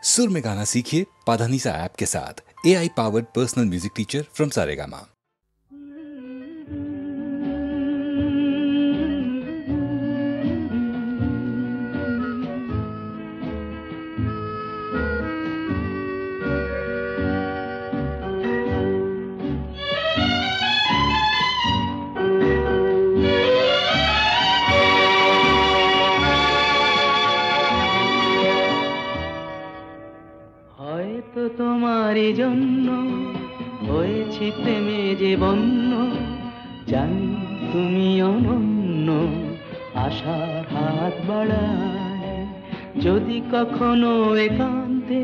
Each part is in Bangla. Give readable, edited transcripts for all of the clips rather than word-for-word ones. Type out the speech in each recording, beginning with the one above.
सुर में गाना सीखिए पाधानीसा ऐप के साथ। AI powered personal music teacher from Saregama. হয়তো তোমারই জন্য হয়েছি প্রেমে যে বন্য, জানি তুমি অনন্য, আশার হাত বাড়ায় যদি কখনো একান্তে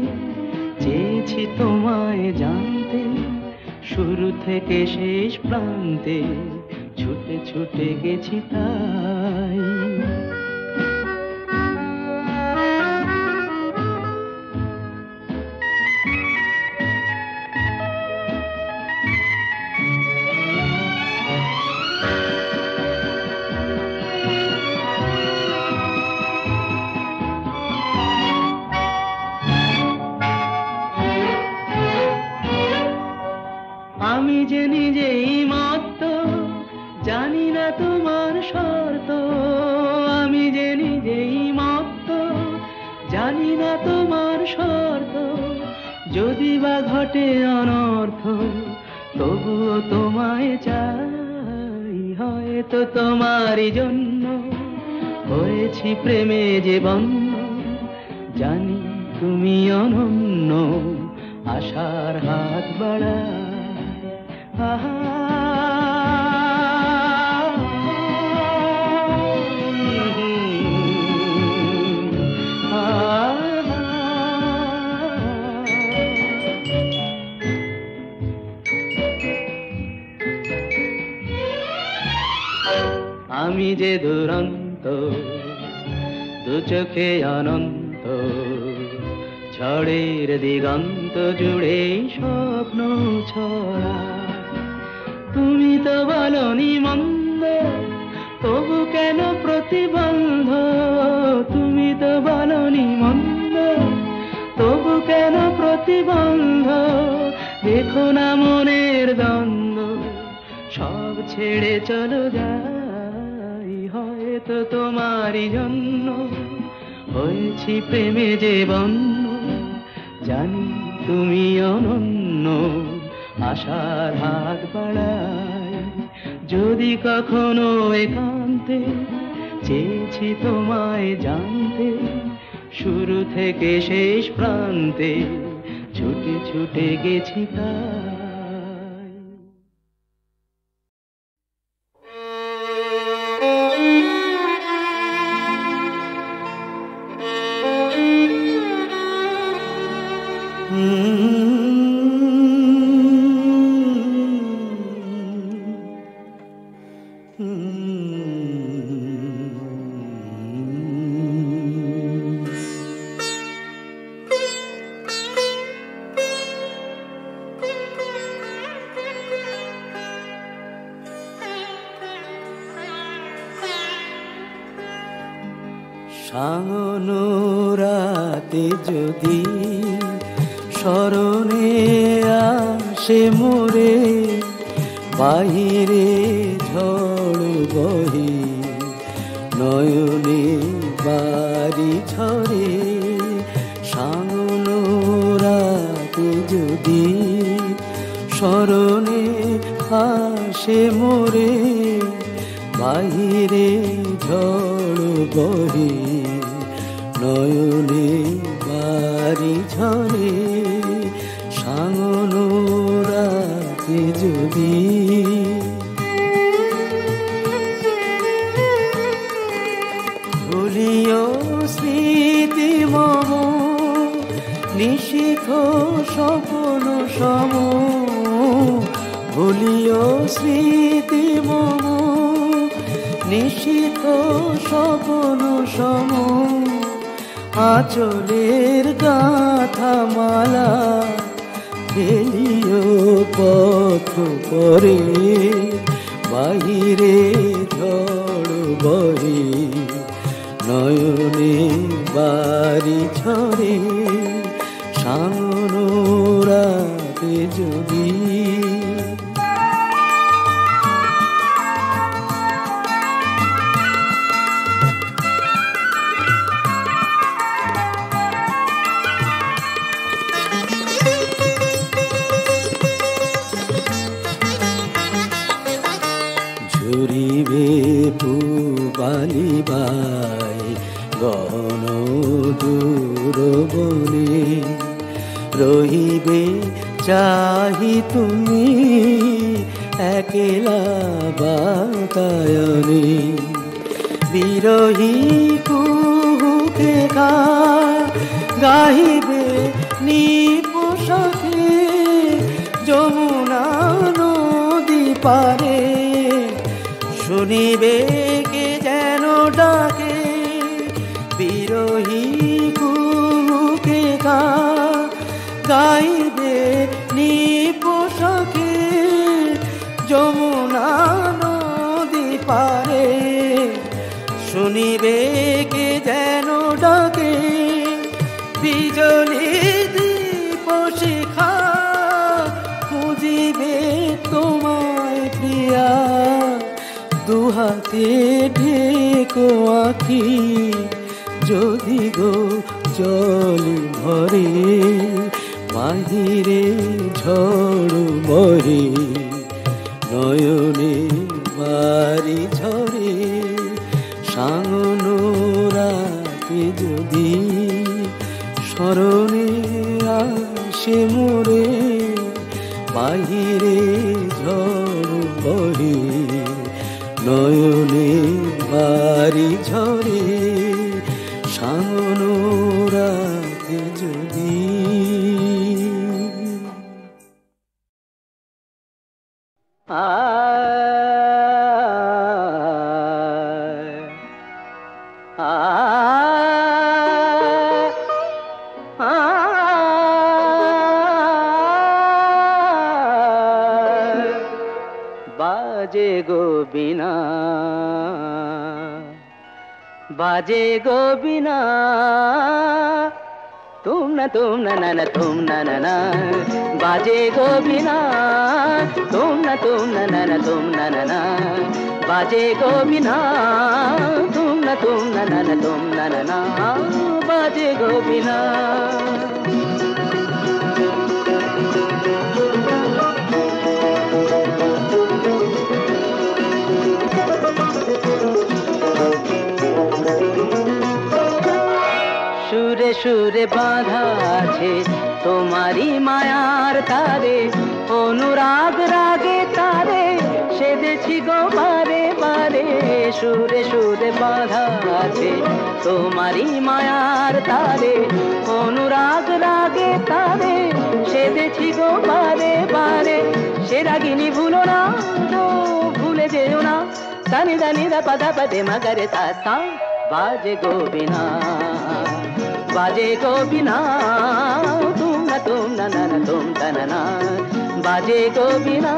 চেয়েছি তোমায় জানতে, শুরু থেকে শেষ প্রান্তে ছুটে ছুটে গেছি তাই। আমি যে নিজেই মত্ত, জানি না তোমার শর্ত। আমি যে নিজেই মত্ত, জানি না তোমার শর্ত। যদি বা ঘটে অনর্থ, তবুও তোমায় চাই। হয়তো তোমারই জন্য হয়েছি প্রেমে যে বন্য, জানি তুমি অনন্য, আশার হাত বাড়ায়। আমি যে দুরন্ত, দু চোখে অনন্ত, ঝড়ের দিগন্ত জুড়ে স্বপ্ন ছড়া। তুমি তো বলনি মন্দ, তবু কেন প্রতিবন্ধ? তুমি তো বলনি মন্দ, তবু কেন প্রতিবন্ধ? দেখো না মনের দ্বন্দ্ব, সব ছেড়ে চলো যাই। হয়তো তোমারই জন্য হয়েছি প্রেমে যে বন্য, জানি তুমি অনন্য, আশার হাত বাড়ায় যদি কখনো একান্তে চেয়েছি তোমায় জানতে, শুরু থেকে শেষ প্রান্তে ছুটে ছুটে গেছি তাই। সাঙ্গনো রাতে যদি স্মরণে আসে মোরে, বাহিরে ঝড় বহে নয়নে বাড়ি ঝরে। সাঙ্গনো রাতে যদি স্মরণে আসে মোরে, বাহিরে ঝড় বহে নয়নে বাড়ি ঝরে। সাঙ্গনো রাতে যদি ভুলিও স্মৃতি মম, নিশীথ স্বপ্ন সম। ভুলিও স্মৃতি মম, নিশীথ স্বপ্ন সম। আঁচলের গাথা মালা ফেলিও পথ পরে, বাহিরে ঝড় বহে নয়নে বাড়ি ঝরে। সানুরাতে যদি ঝরিবে পুবালি বাই গণ দূর বনে রহিবে চাহি তুমি একলা বাতায়নে বিরহী কুহুকে গাহিবে নিপোষাকে যমুনা নদী পারে শুনিবে কে যেন ডাকে বিরহী কুহুকে গাইবে নিপোষাকে যমুনা নদী পারে শুনিবে কে যেন ডাকে বিজলি দীপ শিখা খুঁজিবে তোমায় প্রিয়া দুহাতে ঢেকো আখি যদি গো জল ভরে বাহিরে ঝড় মরে নয়নে বাড়ি ঝরে সাঙ্গনোরাতে যদি স্মরণে আসে মোরে বাহিরে ঝড় বহে নয়নে বাড়ি ঝরে সাঙ্গনোরাতে যদি বাজে গো বিনা बाजे गो बिना तुम ना ना ना तुम ना ना बाजे गो बिना तुम ना ना ना तुम ना ना बाजे गो बिना तुम ना ना तुम ना ना बाजे गो बिना সুরে সুরে বাঁধা আছে তোমারি মায়ার তারে অনুরাগ রাগে তারে সেদেছি গো বারে বারে সুরে সুরে বাঁধা আছে তোমারি মায়ার তারে অনুরাগ রাগে তারে সেদেছি গো বারে বারে সে রাগিনী ভুলো না তো ভুলে যেও না সানি দানি দা পদা পদে মগরে তা बाजे गो बिना बाजे गो बिना तुम ना ना तुम ना बाजे गो बिना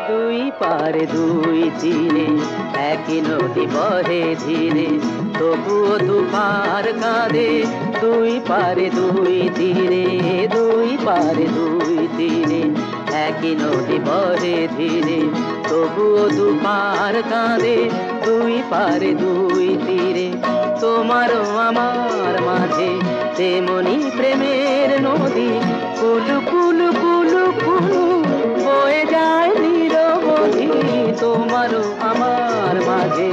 दुई पारे दुई तीरे एक नदी बहे धीरे তবুও দুপার কাঁদে দুই পারে দুই তীরে দুই পারে দুই তীরে একই নদী বহে ধীরে তবুও দুপার কাঁদে দুই পারে দুই তীরে তোমারও আমার মাঝে তেমনি প্রেমের নদী কুলু কুলু কুলু কুলু বয়ে যায় নিরবধি তোমারও আমার মাঝে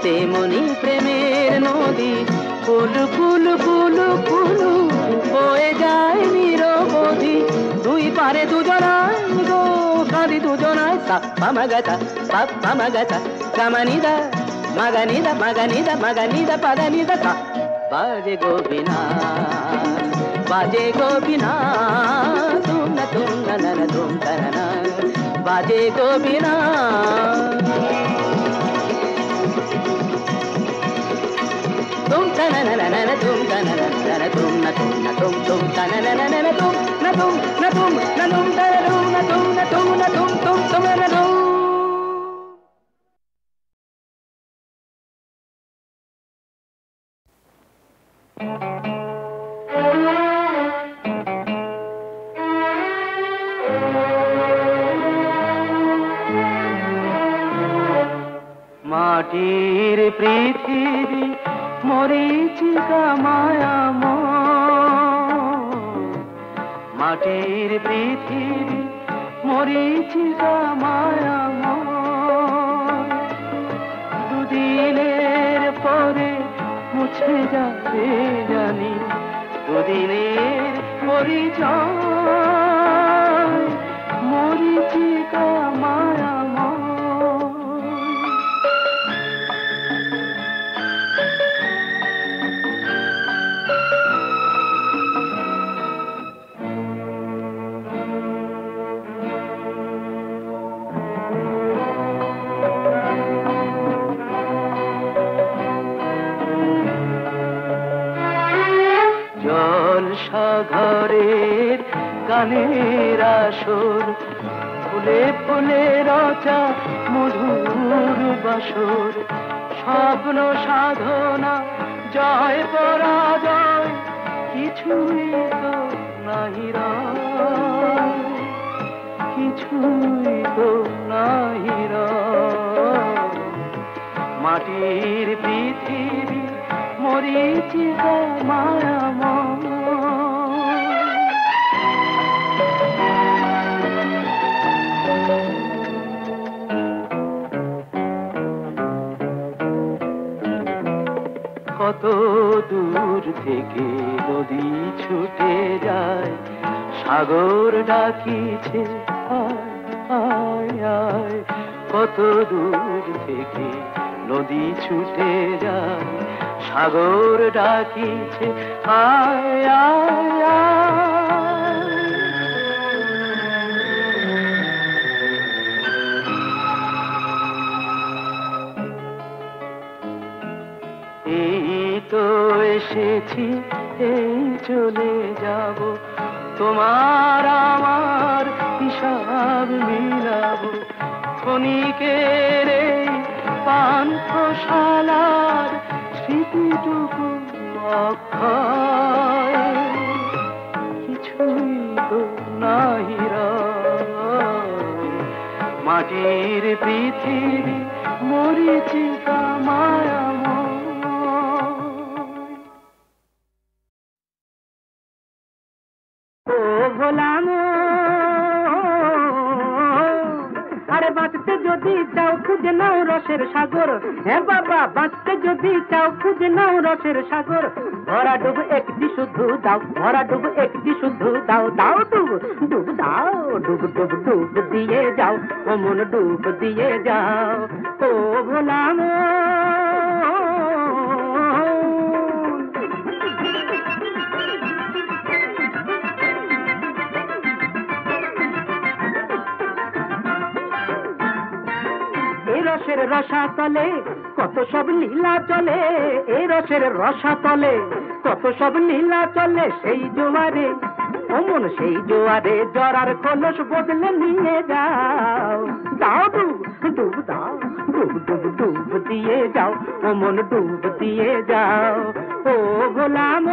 তেমনি প্রেমের নদী কুলু কুলু কুলু কুলু বয়ে যায় নিরবধি দুই পারে দুজনায় গো কাঁদি দুজনায় সাপ্পা মাগাতা কামানিদা মাগানিদা মাগানিদা মাগানিদা পাদানিদা কা বাজে গো বিনা তুম না না তুম না বাজে গো বিনা तुम ना ना ना ना तुम ना ना ना तुम ना तुम ना तुम ना ना ना ना तुम ना तुम মাটির পৃথিবী মরীচিকা মায়াময়, মাটির পৃথিবী মরীচিকা মায়াময়, দুদিনের পরে মুছে যাবে জানি, দুদিনের পরিচয় মরীচিকা মায়াময়। জলসাগরের গানের আসর, ফুলে ফুলে রচা মধুর বাসর, স্বপ্ন সাধনা জয় পরাজয় কিছুই তো নাহি রয়, কিছুই তো নাহি রয়। মাটির পৃথিবী মরীচিকা মায়াময়। কত দূর থেকে নদী ছুটে যায়, সাগর ডাকিছে আয় আয় আয়। কত দূর থেকে নদী ছুটে যায়, সাগর ডাকিছে আয় আয় আয়। এই তো এসেছি, এই চলে যাব, তোমার আমার হিসাব মিলাবো। ক্ষণিকের এই পান্থশালার স্মৃতিটুকু অক্ষয়, কিছুই তো নাহি রয়। মাটির পৃথিবী মরীচিকা মায়াময়। ও ভোলাম, আরে বাঁচতে যদি চাও খুঁজে নাও রসের সাগর, হ্যাঁ বাবা বাঁচতে যদি চাও খুঁজে নাও রসের সাগর। ভরা ডুব একটি শুধু দাও, ভরা ডুব একটি শুধু দাও, দাও ডুব ডুব দাও, ডুব ডুব ডুব দিয়ে যাও, ও মন ডুব দিয়ে যাও। ও ভোলাম, রসের রসাতলে কত সব লীলা চলে, এই রসের রসাতলে কত সব লীলা চলে। সেই জোয়ারে ও মন সেই জোয়ারে জরার কলস বদলে নিয়ে যাও, দাও ডুব ডুব দাও, ডুব ডুব ডুব দিয়ে যাও, ও মন ডুব দিয়ে যাও। ও ভোলাম,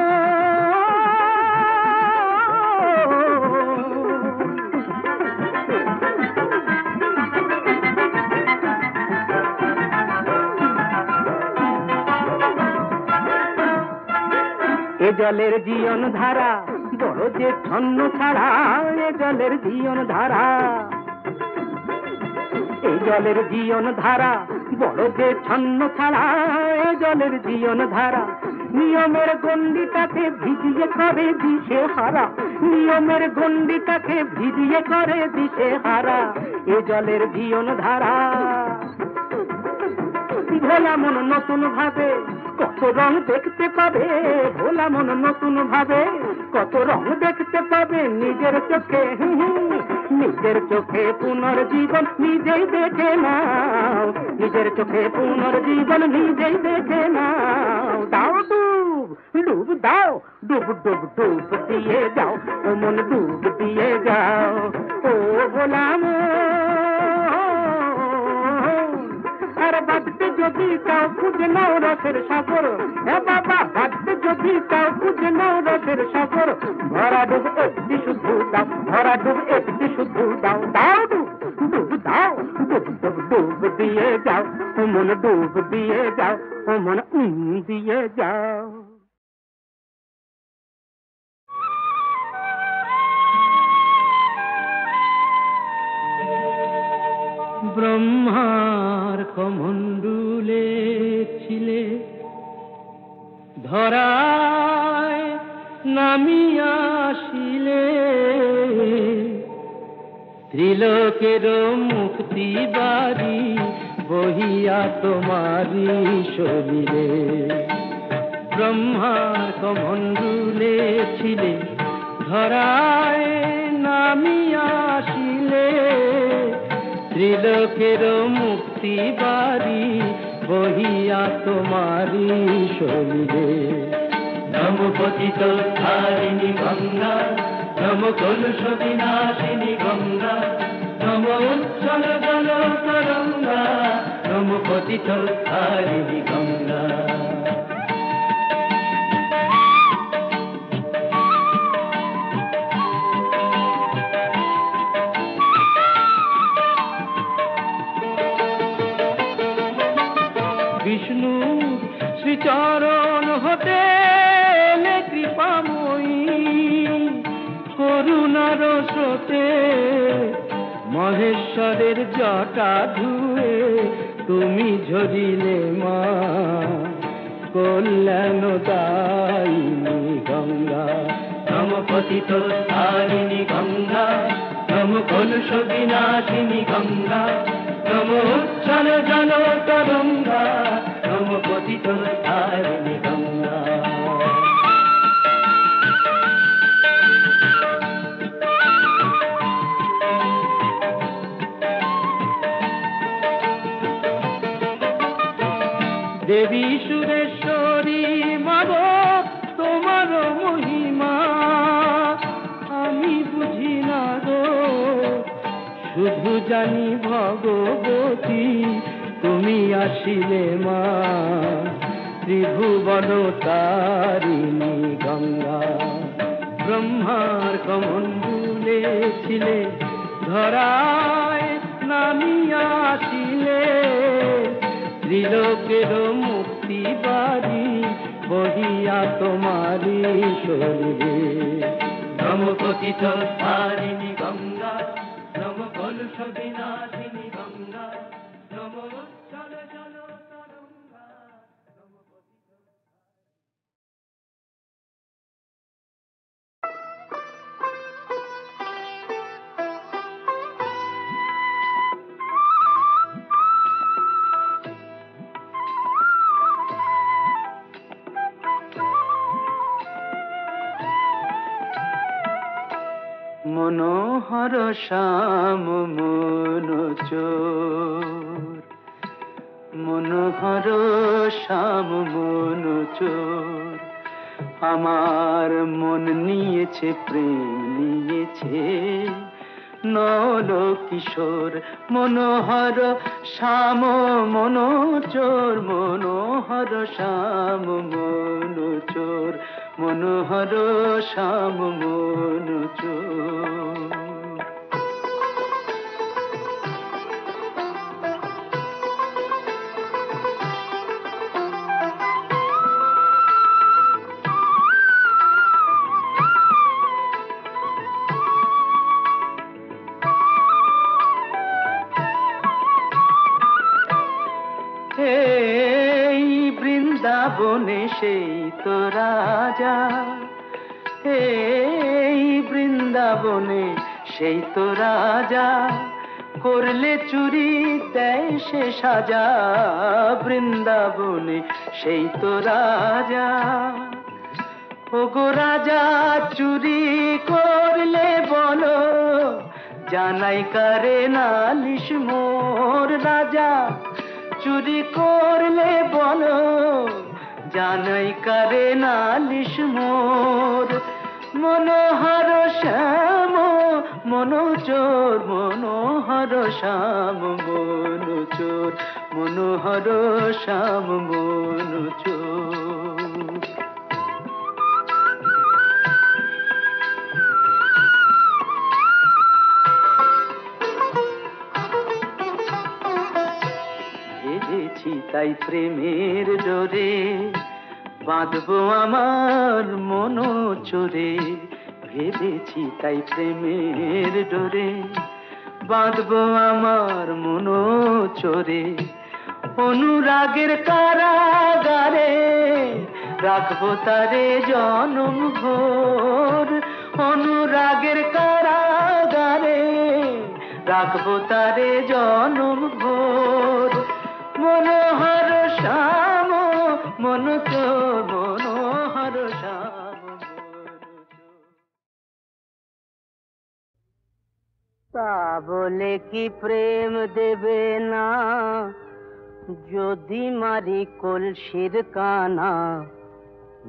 এ জলের জীবন ধারা বড় যে ছন্ন ছাড়া, এ জলের জীবন ধারা, এই জলের জীবন ধারা বড় যে ছন্ন ছাড়া, এ জলের জীবন ধারা। নিয়মের গণ্ডিটাকে ভিজিয়ে করে দিশে হারা, নিয়মের গণ্ডিটাকে ভিজিয়ে করে দিশে হারা, এ জলের জীবন ধারা। ভোলা মন নতুন ভাবে কত রং দেখতে পাবে, ভোলা মন নতুন ভাবে কত রং দেখতে পাবে নিজের চোখে, নিজের চোখে পুনর্জীবন নিজেই দেখে নাও, নিজের চোখে পুনর্জীবন নিজেই দেখে নাও। দাও ডুব ডুব দাও, ডুব ডুব ডুব দিয়ে যাও, ও মন ডুব দিয়ে যাও। ও ভোলা আর বাঁচতে যদি চাও খুঁজে নাও রসের সাগর, এ বাবা বাঁচতে যদি চাও খুঁজে নাও রসের সাগর। ভরা ডুব একটি শুধু দাও, ভরা ডুব একটি শুধু দাও, দাও ডুব ডুব দাও, ডুব ডুব ডুব দিয়ে যাও, ও মন ডুব দিয়ে যাও, ও মন দিয়ে যাও। ব্রহ্মার কমণ্ডলে ছিলে, ধরায় নামিয়া আসিলে, ত্রিলোকের মুক্তি বাড়ি বহিয়া তোমারি শরীরে। ব্রহ্মার কমণ্ডলে ছিলে, ধরায় নামিয়া আসিলে, ত্রিলোকের মুক্তি বাড়ি বহিয়া তোমারি শরীরে। নম পতিত ধারিণী গঙ্গা, নম কলুষ বিনাশিনী গঙ্গা, নম উচ্ছল জল তরঙ্গা, নম পতিত ধারিণী গঙ্গা। বিষ্ণু শ্রীচরণ হতে কৃপাময়ী, করুণার স্রোতে মহেশ্বরের জটা ধুয়ে তুমি ঝরিলে মা, কল্যাণ দায়িনী গঙ্গা। নম পতিত ধারিণী গঙ্গা, নম কলুষ বিনাশিনী গঙ্গা, নম উচ্ছল জল তরঙ্গা, নম পতিত ধারিণী গঙ্গা। দেবী সুরেশ্বরী মাগো তোমার মহিমা আমি বুঝি না গো, শুধু জানি ভগবতী তুমি আসিলে মা, ত্রিভুবন তারিণী গঙ্গা। ব্রহ্মার কমণ্ডলে ছিলে, ধরায় নামিয়া আসিলে, ত্রিলোকের মুক্তি বাড়ি বহিয়া তোমারি শরীরে। নম পতিত ধারিণী গঙ্গা, নম কলুষ বিনাশিনী গঙ্গা, নম উচ্ছল জল তরঙ্গা, নম পতিত। মনোহর শ্যাম মনোচোর, মনোহর শ্যাম মনোচোর, আমার মন নিয়েছে প্রেম নিয়েছে নল কিশোর। মনোহর শ্যাম মনোচোর, মনোহর শ্যাম মনোচোর, মনোহর শ্যাম মনোচোর। এই বৃন্দাবনে সেই তো রাজা, এই বৃন্দাবনে সেই তো রাজা, করলে চুরি দেয় সে সাজা। বৃন্দাবনে সেই তো রাজা, ওগো রাজা চুরি করলে বলো, জানাই কারে নালিশ মোর। রাজা চুরি করলে বলো, জানাই কারে নালিশ মোর। মনোহর শ্যাম মনোচোর, মনোহর শ্যাম মনোচোর, মনোহর শ্যাম মনোচোর। তাই প্রেমের ডোরে, বাঁধবো আমার মন চোরে, ভেবেছি তাই প্রেমের ডোরে, বাঁধবো আমার মন চোরে। অনুরাগের কারাগারে রাখবো তারে জনম ভোর, অনুরাগের কারাগারে রাখবো তারে জনম ভোর। মনোহর শ্যাম মন চোর, মনোহর শ্যাম মন চোর। তা বলে কি প্রেম দেবে না, যদি মারি কলসির কানা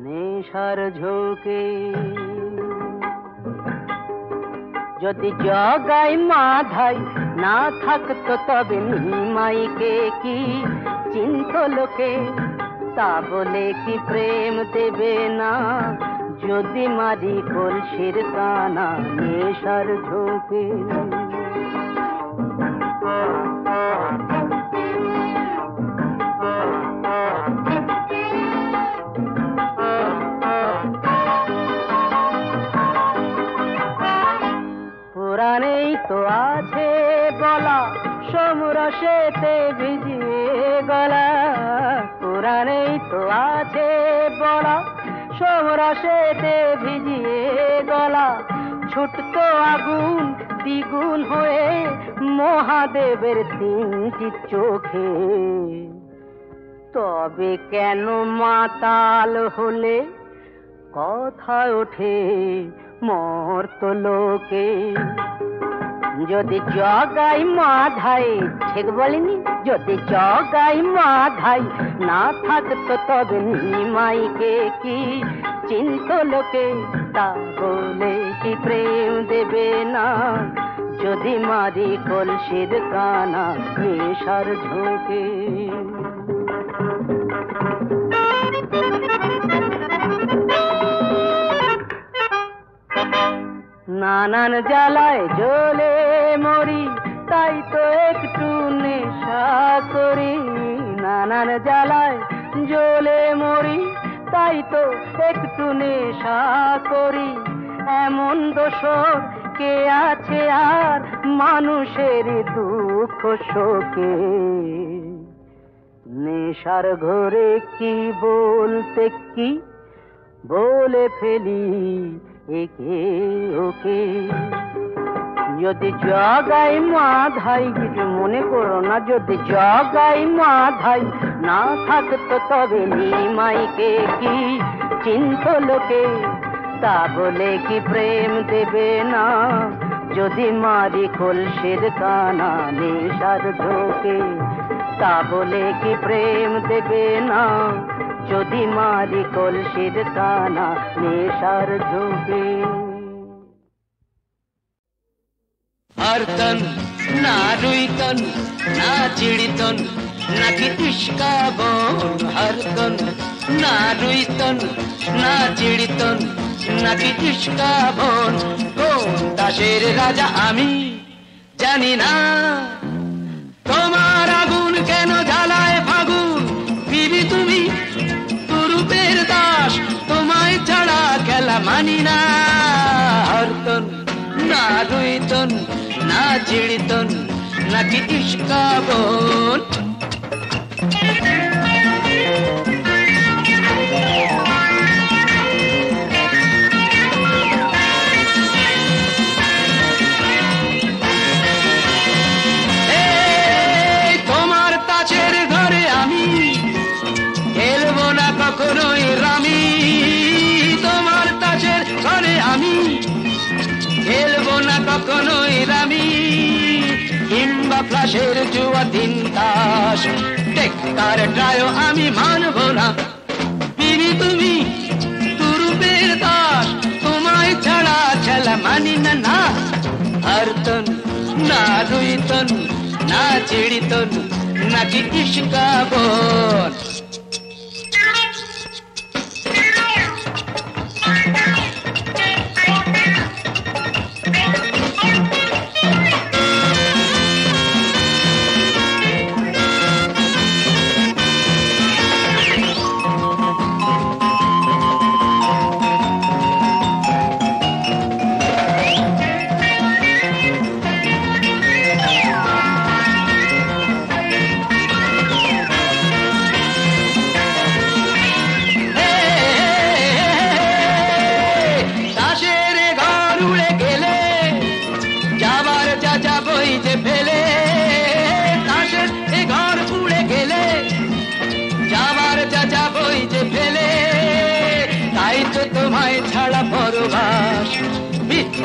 নেশার ঝোঁকে। যদি জগাই মাধাই না থাকতো তবে নিমাইকে কি চিন্ত লোকে। তা বলে কি প্রেম দেবে না, যদি মারি কলসির কানা নেশার ঝোঁকে। পুরাণেই তো আছে বলা, সমরসেতে ভিজিয়ে গলা। পুরাণেই তো আছে বলা, সমরসেতে ভিজিয়ে গলা। ছুটতো আগুন দ্বিগুণ হয়ে মহাদেবের তিনটি চোখে। তবে কেন মাতাল হলে কথা ওঠে মর্তলোকে। যদি জগাই মাধাই, ঠিক বলিনি, যদি জগাই মাধাই না থাকতো তবে নিমাইকে কি চিন্ত লোকে। তা বলে কি প্রেম দেবে না, যদি মারি কলসির কানা নেশার ঝোঁকে। নানান জ্বালায় জ্বলে মরি, তাই তো একটু নেশা করি। নানান জ্বালায় জ্বলে মরি, তাই তো একটু নেশা করি। এমন দোষর কে আছে আর মানুষের দুঃখ শোকে। নেশার ঘরে কি বলতে কি বলে ফেলি একে ওকে। যদি জগাই মাধাই, কিছু মনে করো না, যদি জগাই মাধাই না থাকতো তবে নিমাইকে কি চিন্ত লোকে। তা বলে কি প্রেম দেবে না, যদি মারি কলসির কানা নেশার ঝোঁকে। তা বলে কি প্রেম দেবে না, যদি মারি কলসির কানা নেশার ঝোঁকে। हर तन ना रुई तन ना चिड़ी तन ना कि इश्का बोन। हर तन ना रुई तन ना चिड़ी तन ना कि इश्का बोन। কোন দাসের রাজা আমি জানি না, তোমার আগুন কেন জ্বালায় ফাগুন। বিবি তুমি তুরুপের দাস, তোমায় ছাড়া খেলা মানি না। हर तन ना रुई तन ना चिड़ी तन ना कि इश्का बोन। তোমার তাছের ঘরে আমি খেলবো না কখনোই রামি। তোমার তাছের ঘরে আমি খেলবো না কখনোই রামি। কিংবা ফ্লাশের জুয়া তিন তাস টেক্কার ট্রায়ও আমি মানবো না। বিবি তুমি তুরুপের দাস, তোমায় ছাড়া খেলা মানি না। না हर तन ना रुई तन ना चिड़ी तन ना कि इश्का बोन।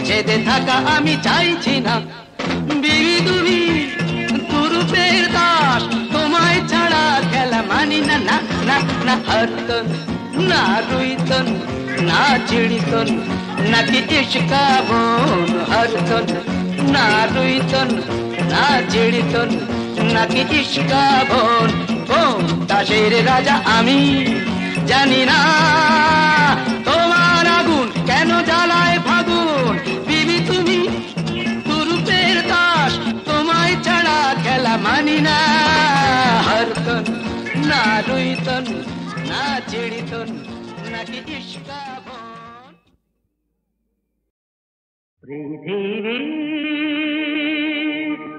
ছেদে থাকা আমি চাইছি না। বিবি তুমি তুরুপের দাস, তোমায় ছাড়া খেলা মানি না। না না না হরতন না রুইতন না চিড়িতন নাকি ইশকা বোন। হরতন না রুইতন না চিড়িতন নাকি ইশকা বোন। দাসের রাজা আমি জানি না তোমার আগুন কেন জ্বালায় ফাগুন। বিবি তুমি তুরুপের দাস, তোমায় ছাড়া খেলা মানি না। হরতন না রুইতন না চিড়িতন নাকি ইশকা বোন। পৃথিবী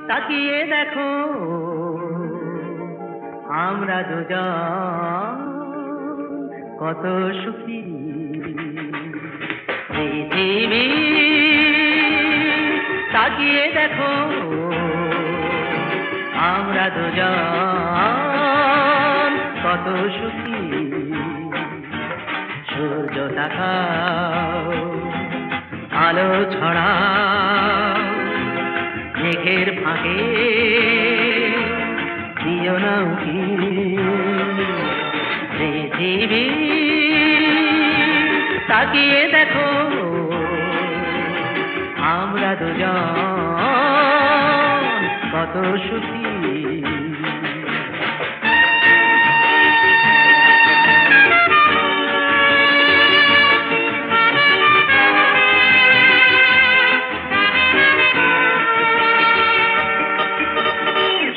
তাকিয়ে দেখো আমরা দুজন কত সুখী। পৃথিবী তাকিয়ে দেখো আমরা দুজন কত সুখী। সূর্য তাকাও আলো ছড়াও মেঘের ফাঁকে দিও না উকি। পৃথিবী তাকিয়ে দেখো আমরা দুজন কত সুখী।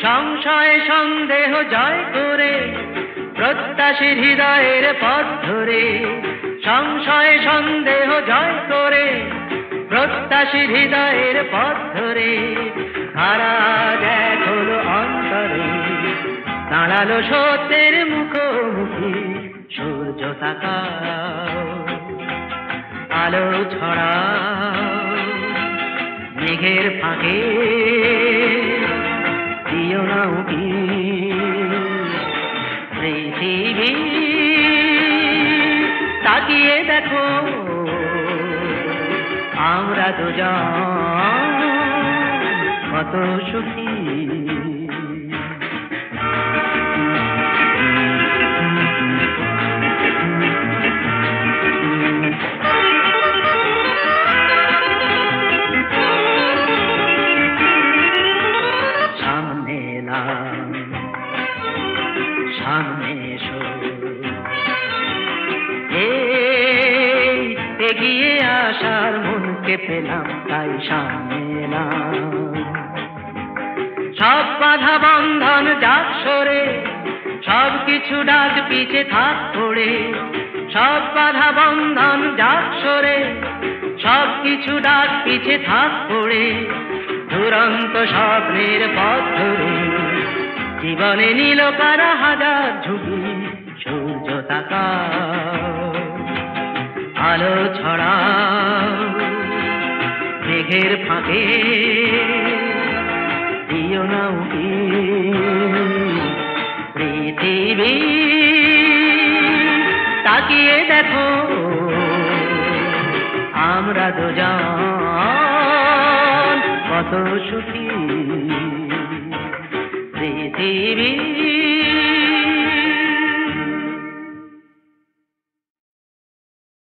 সংশয় সন্দেহ জয় করে প্রত্যাশীর হৃদয়ের পথ ধরে। সংশয় সন্দেহ জয় করে প্রত্যাশীর হৃদয়ের পথ ধরে। হারা দেখ হলো অন্তরে দাঁড়ালো সত্যের মুখোমুখি। সূর্য তাকাও আলো ছড়াও মেঘের ফাঁকে দিও না উকি। পৃথিবী তাকিয়ে দেখো আমরা দুজন কত সুখী। সামনে এসো এগিয়ে আসার মনকে পেলাম তাই সামনে এলাম। সব বাধা বন্ধন যাক সরে সব কিছু ডাক পিছে থাক পড়ে। সব বাধা বন্ধন যাক সরে সব কিছু ডাক পিছে থাক পড়ে। দুরন্ত স্বপ্নের পথ ধরে জীবনে নীল কারা হাজার ঝুঁকি। সূর্য তাকাও আলো ছড়াও মেঘের ফাঁকে দিও না উকি। পৃথিবী তাকিয়ে দেখো আমরা দুজন কত সুখী। পৃথিবী